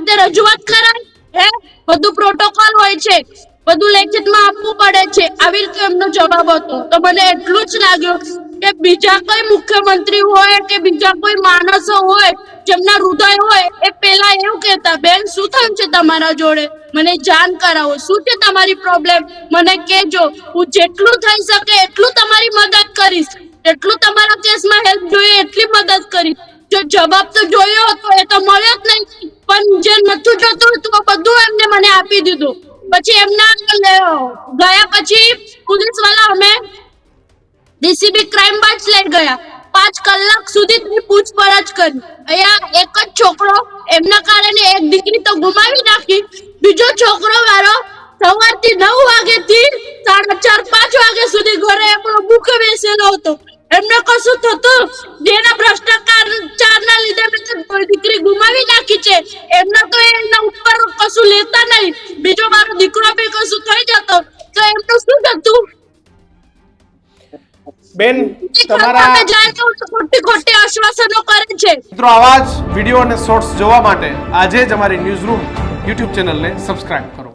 રીતે રજૂઆત કરાય હે બધું પ્રોટોકોલ હોય છે બધું લેખિતમાં આપવું પડે છે આવી રીતે એમનો જવાબ હતો તો મને એટલું જ લાગ્યું કે બીજા કોઈ મુખ્યમંત્રી હોય કે બીજા કોઈ માણસો હોય જેમના હૃદય હોય એ પેલા એવું કહેતા બેન શું થયું છે તમારા જોડે મને જાણ કરાવો શું છે તમારી પ્રોબ્લેમ મને કહેજો હું જેટલું થઈ શકે એટલું તમારી મદદ કરીશ જેટલું તમારા કેસમાં હેલ્પ જોઈએ એટલી મદદ કરીશ જો જવાબ તો જોયો હતો એ તો મળ્યો જ નહીં પણ જે નતું જોતું હતું બધું એમને મને આપી દીધું પછી એમના ગયા પછી પોલીસ વાળા અમે ડીસીબી ક્રાઇમ બ્રાન્ચ લઈ ગયા 5 કલાક સુધી પૂછપરછ કરી અહીંયા એક જ છોકરો એમના કારણે એક દીકરી તો ગુમાવી નાખી બીજો છોકરો મારો સવારથી 9 વાગ્યાથી 4:30-5 વાગ્યા સુધી ઘરે આપણો ભૂખે બેસેલો હતો એમને કશું થતું જેના ભ્રષ્ટાચારના લીધે મેં દીકરી ગુમાવી નાખી છે એમને તો એના ઉપર કશું લેતા નહીં બીજો મારો દીકરો બી કશું થઈ જતો તો એમનું શું થતું બેન તમારા ખોટી આશ્વાસનો કરે છે મિત્રો આવા જ વિડીયો અને શોર્ટ્સ જોવા માટે આજે જ અમારી ન્યૂઝ રૂમ YouTube ચેનલને સબસ્ક્રાઇબ કરો